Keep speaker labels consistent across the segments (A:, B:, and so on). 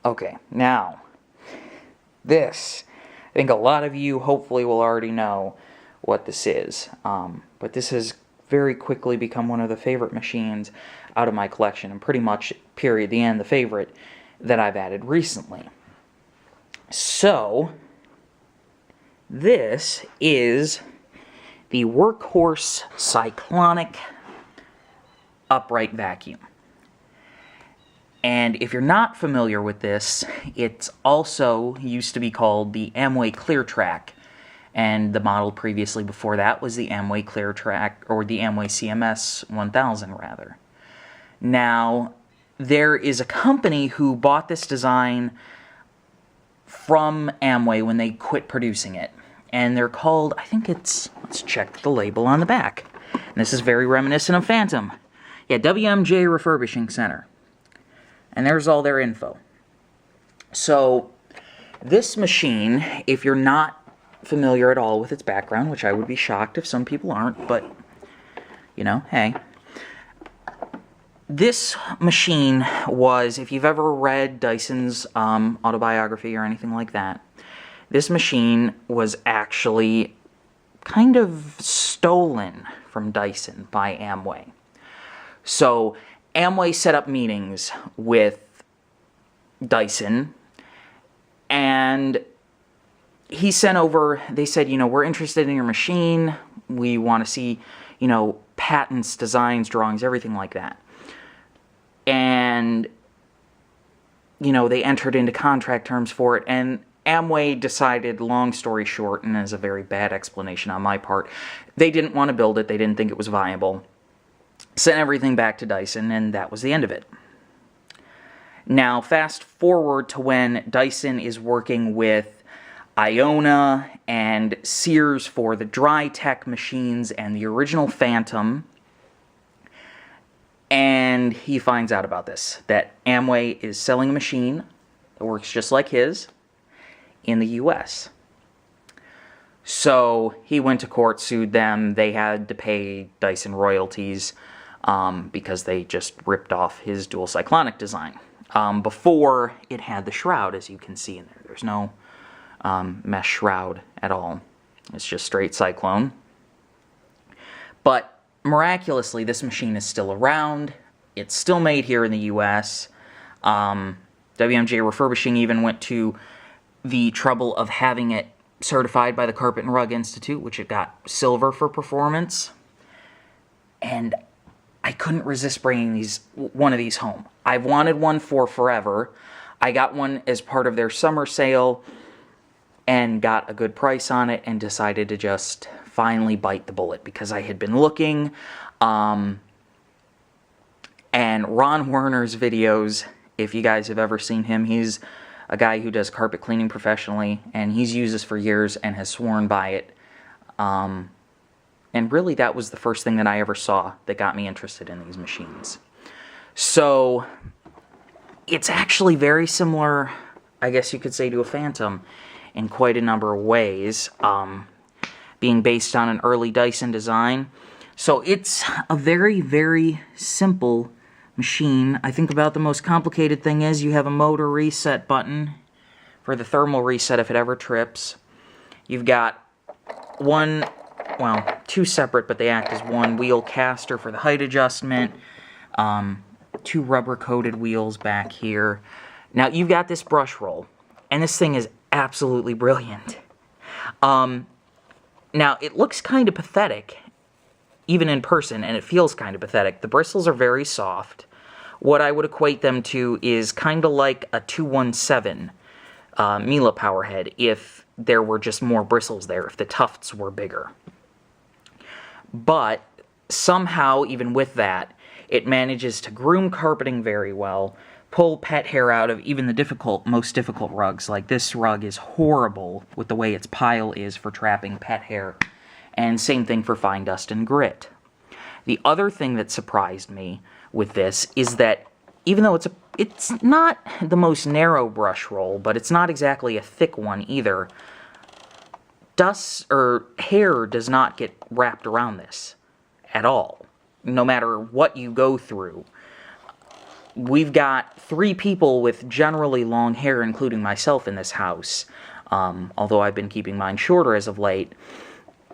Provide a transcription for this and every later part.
A: Okay, now, this, I think a lot of you hopefully will already know what this is, but this has very quickly become one of the favorite machines out of my collection, and pretty much, period, the end, the favorite that I've added recently. So, this is the Workhorse Cyclonic upright vacuum. And if you're not familiar with this, it's also used to be called the Amway Cleartrak, and the model previously before that was the Amway Cleartrak, or the Amway CMS 1000 rather. Now, there is a company who bought this design from Amway when they quit producing it, and they're called, I think it's, let's check the label on the back, and this is very reminiscent of Phantom. Yeah, WMJ Refurbishing Center. And there's all their info. So, this machine, if you're not familiar at all with its background, which I would be shocked if some people aren't, but, you know, hey. This machine was, if you've ever read Dyson's autobiography or anything like that, this machine was actually kind of stolen from Dyson by Amway. So, Amway set up meetings with Dyson, and he sent over, they said, you know, we're interested in your machine, we want to see, you know, patents, designs, drawings, everything like that. And, you know, they entered into contract terms for it, and Amway decided, long story short, and as a very bad explanation on my part, they didn't want to build it, they didn't think it was viable. Sent everything back to Dyson, and that was the end of it. Now, fast forward to when Dyson is working with Iona and Sears for the dry tech machines and the original Phantom, and he finds out about this, that Amway is selling a machine that works just like his in the US. So he went to court, sued them, they had to pay Dyson royalties, because they just ripped off his dual cyclonic design. Before it had the shroud, as you can see in there. There's no mesh shroud at all. It's just straight cyclone. But miraculously, this machine is still around. It's still made here in the US. WMJ Refurbishing even went to the trouble of having it certified by the Carpet and Rug Institute, which it got silver for performance. And I couldn't resist bringing one of these home. I've wanted one for forever. I got one as part of their summer sale and got a good price on it and decided to just finally bite the bullet because I had been looking. And Ron Werner's videos, if you guys have ever seen him, he's a guy who does carpet cleaning professionally, and he's used this for years and has sworn by it. And really, that was the first thing that I ever saw that got me interested in these machines. So, it's actually very similar, I guess you could say, to a Phantom in quite a number of ways, being based on an early Dyson design. So, it's a very, very simple machine. I think about the most complicated thing is you have a motor reset button for the thermal reset if it ever trips. You've got two separate, but they act as one wheel caster for the height adjustment, two rubber-coated wheels back here. Now, you've got this brush roll, and this thing is absolutely brilliant. Now, it looks kind of pathetic, even in person, and it feels kind of pathetic. The bristles are very soft. What I would equate them to is kind of like a 217 Miele Powerhead if there were just more bristles there, if the tufts were bigger. But somehow, even with that, it manages to groom carpeting very well, pull pet hair out of even the most difficult rugs. Like this rug is horrible with the way its pile is for trapping pet hair, and same thing for fine dust and grit. The other thing that surprised me with this is that even though it's not the most narrow brush roll, but it's not exactly a thick one either, dust or hair does not get wrapped around this at all, no matter what you go through. we've got 3 people with generally long hair, including myself, in this house, although I've been keeping mine shorter as of late,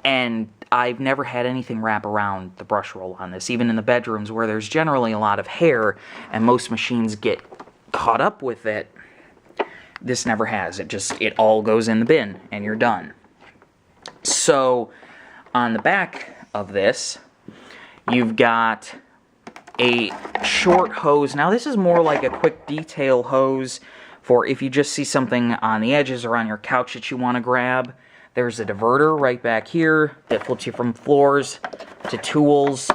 A: and I've never had anything wrap around the brush roll on this, even in the bedrooms where there's generally a lot of hair and most machines get caught up with it. This never has. It all goes in the bin and you're done. So on the back of this, you've got a short hose. Now this is more like a quick detail hose for if you just see something on the edges or on your couch that you want to grab. There's a diverter right back here that flips you from floors to tools.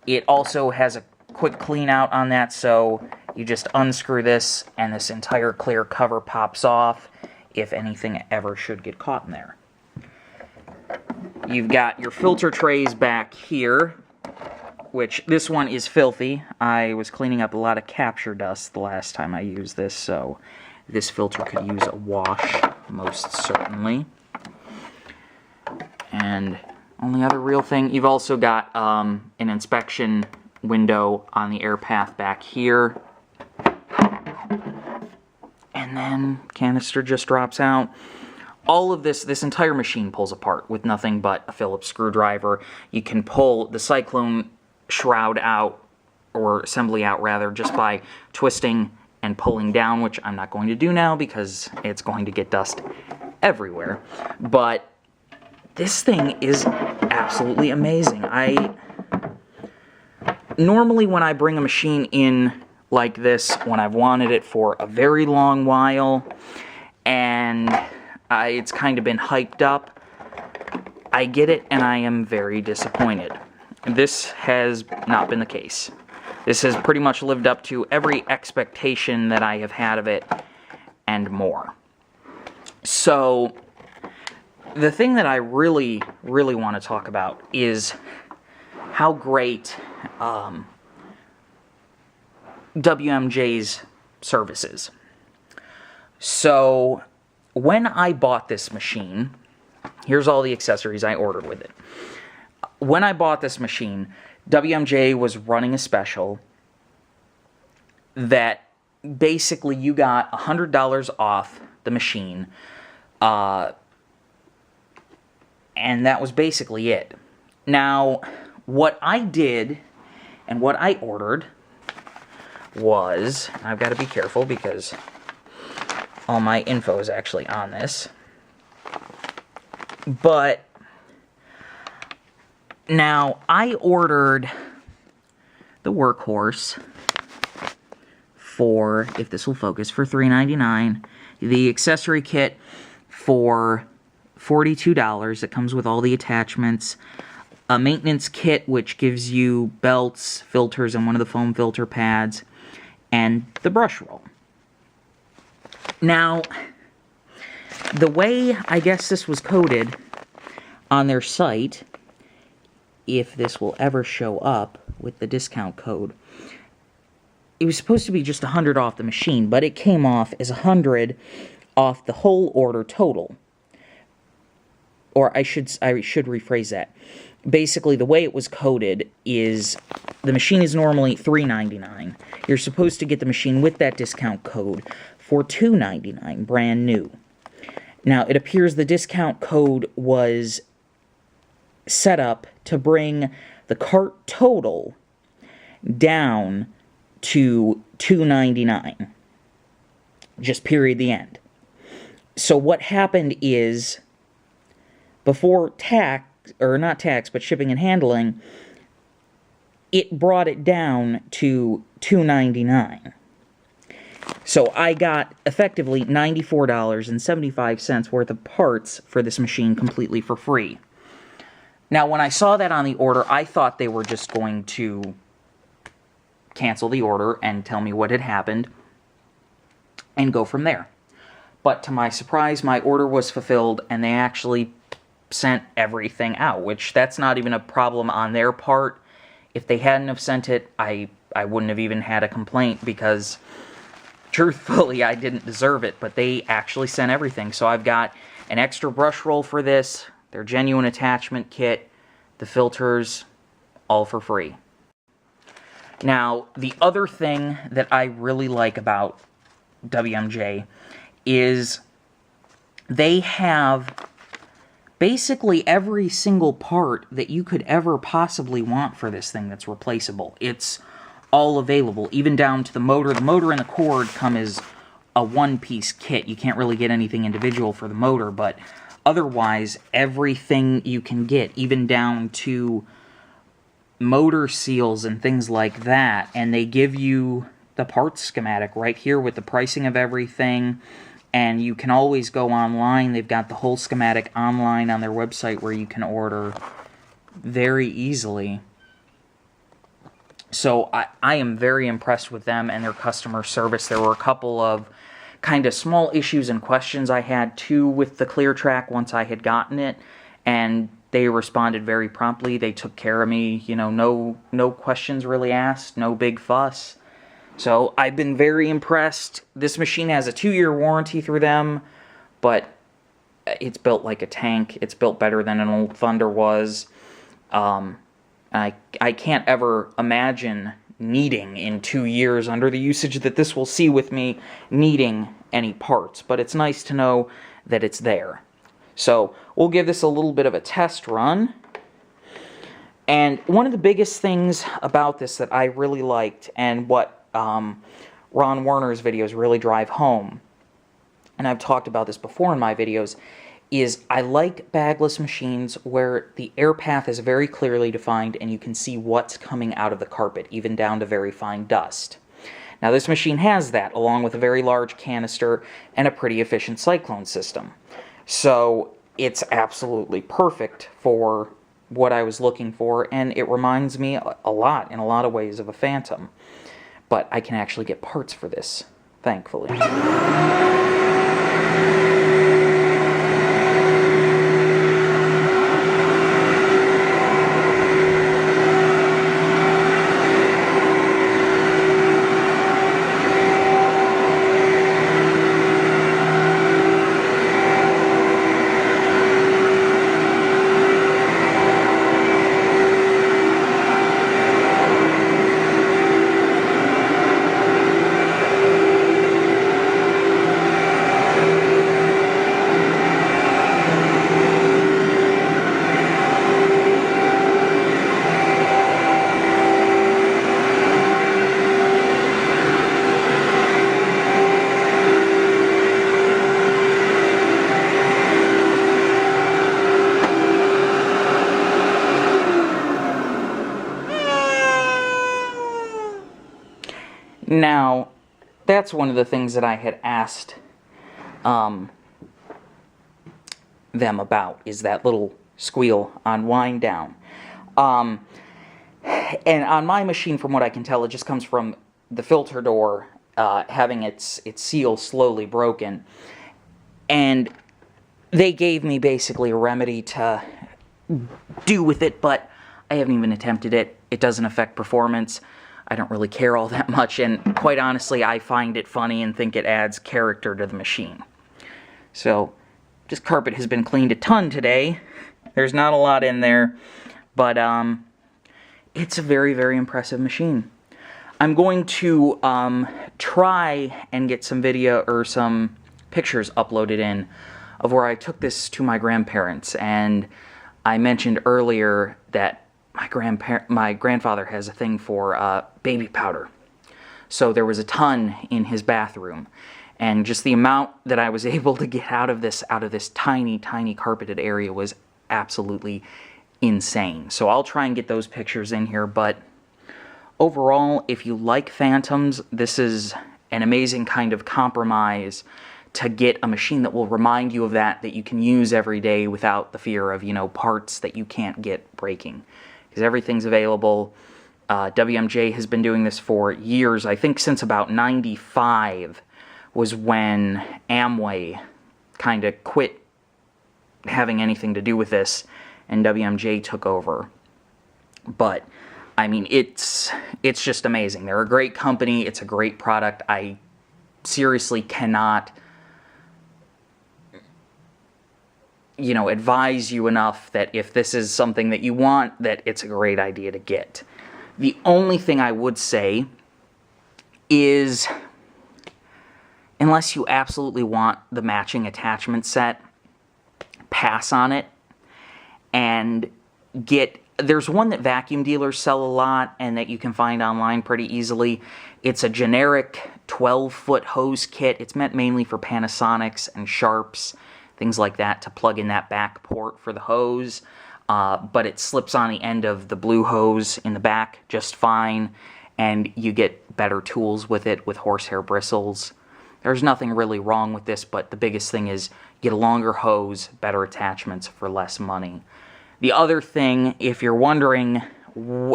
A: It also has a quick clean out on that, so you just unscrew this and this entire clear cover pops off if anything ever should get caught in there. You've got your filter trays back here, which this one is filthy. I was cleaning up a lot of capture dust the last time I used this, so this filter could use a wash, most certainly. And only other real thing, you've also got an inspection window on the air path back here. And then canister just drops out. All of this entire machine pulls apart with nothing but a Phillips screwdriver. You can pull the Cyclone shroud out, or assembly out rather, just by twisting and pulling down, which I'm not going to do now because it's going to get dust everywhere. But this thing is absolutely amazing. Normally when I bring a machine in like this, when I've wanted it for a very long while, and it's kind of been hyped up, I get it and I am very disappointed. This has not been the case. This has pretty much lived up to every expectation that I have had of it, and more. So the thing that I really, really want to talk about is how great WMJ's service is. So when I bought this machine, here's all the accessories I ordered with it. When I bought this machine, WMJ was running a special that basically you got $100 off the machine, and that was basically it. Now, what I did and what I ordered was, I've got to be careful because all my info is actually on this, but now I ordered the Workhorse for, if this will focus, for $3.99, the accessory kit for $42. It comes with all the attachments, a maintenance kit which gives you belts, filters, and one of the foam filter pads, and the brush roll. Now, the way I guess this was coded on their site, if this will ever show up with the discount code, it was supposed to be just $100 off the machine, but it came off as $100 off the whole order total. Or I should rephrase that. Basically, the way it was coded is the machine is normally $3.99. You're supposed to get the machine with that discount code for $2.99, brand new. Now, it appears the discount code was set up to bring the cart total down to $2.99. Just period, the end. So what happened is, before tax, or not tax, but shipping and handling, it brought it down to $2.99. So I got effectively $94.75 worth of parts for this machine completely for free. Now, when I saw that on the order, I thought they were just going to cancel the order and tell me what had happened and go from there. But to my surprise, my order was fulfilled and they actually sent everything out, which that's not even a problem on their part. If they hadn't have sent it, I wouldn't have even had a complaint because, truthfully, I didn't deserve it, but they actually sent everything. So I've got an extra brush roll for this, their genuine attachment kit, the filters, all for free. Now, the other thing that I really like about WMJ is they have basically every single part that you could ever possibly want for this thing that's replaceable. It's all available, even down to the motor. The motor and the cord come as a one-piece kit. You can't really get anything individual for the motor, but otherwise, everything you can get, even down to motor seals and things like that, and they give you the parts schematic right here with the pricing of everything, and you can always go online. They've got the whole schematic online on their website where you can order very easily. So I am very impressed with them and their customer service. There were a couple of kind of small issues and questions I had too with the Cleartrak once I had gotten it, and they responded very promptly. They took care of me, you know, no questions really asked, no big fuss. So I've been very impressed. This machine has a 2-year warranty through them, but it's built like a tank. It's built better than an old Thunder was. I can't ever imagine needing in 2 years, under the usage that this will see with me, needing any parts. But it's nice to know that it's there. So we'll give this a little bit of a test run. And one of the biggest things about this that I really liked, and what Ron Werner's videos really drive home, and I've talked about this before in my videos, is I like bagless machines where the air path is very clearly defined and you can see what's coming out of the carpet, even down to very fine dust. Now this machine has that, along with a very large canister and a pretty efficient cyclone system. So it's absolutely perfect for what I was looking for, and it reminds me a lot, in a lot of ways, of a Phantom. But I can actually get parts for this, thankfully. Now, that's one of the things that I had asked them about, is that little squeal on wind down. And on my machine, from what I can tell, it just comes from the filter door having its seal slowly broken. And they gave me basically a remedy to do with it, but I haven't even attempted it. It doesn't affect performance. I don't really care all that much, and quite honestly, I find it funny and think it adds character to the machine. So, this carpet has been cleaned a ton today. There's not a lot in there, but it's a very, very impressive machine. I'm going to try and get some video or some pictures uploaded in of where I took this to my grandparents, and I mentioned earlier that my grandfather has a thing for baby powder. So there was a ton in his bathroom, and just the amount that I was able to get out of this tiny, tiny carpeted area was absolutely insane. So I'll try and get those pictures in here, but overall, if you like Fantoms, this is an amazing kind of compromise to get a machine that will remind you of that you can use every day without the fear of, parts that you can't get breaking. Because everything's available. WMJ has been doing this for years. I think since about '95 was when Amway kind of quit having anything to do with this, and WMJ took over. But, I mean, it's just amazing. They're a great company. It's a great product. I seriously cannot advise you enough that if this is something that you want, that it's a great idea to get. The only thing I would say is, unless you absolutely want the matching attachment set, pass on it and there's one that vacuum dealers sell a lot and that you can find online pretty easily. It's a generic 12-foot hose kit. It's meant mainly for Panasonics and Sharps, things like that, to plug in that back port for the hose. But it slips on the end of the blue hose in the back just fine, and you get better tools with it with horsehair bristles. There's nothing really wrong with this, but the biggest thing is get a longer hose, better attachments for less money. The other thing, if you're wondering,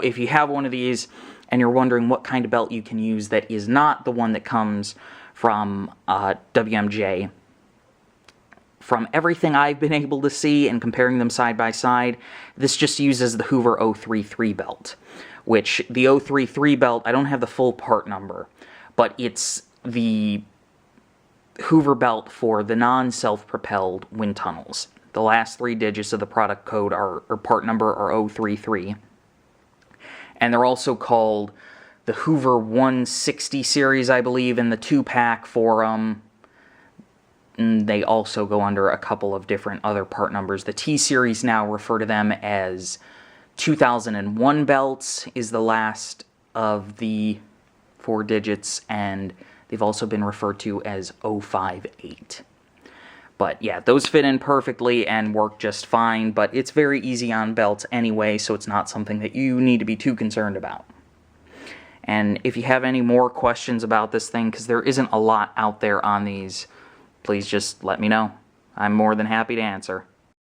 A: if you have one of these and you're wondering what kind of belt you can use that is not the one that comes from WMJ, from everything I've been able to see and comparing them side by side, this just uses the Hoover 033 belt, which the 033 belt, I don't have the full part number, but it's the Hoover belt for the non-self-propelled wind tunnels. The last 3 digits of the product code or part number are 033. And they're also called the Hoover 160 series, I believe, in the 2-pack for them. And they also go under a couple of different other part numbers. The T series now refer to them as 2001 belts is the last of the 4 digits, and they've also been referred to as 058. But yeah, those fit in perfectly and work just fine, but it's very easy on belts anyway, so it's not something that you need to be too concerned about. And if you have any more questions about this thing, because there isn't a lot out there on these, please just let me know. I'm more than happy to answer.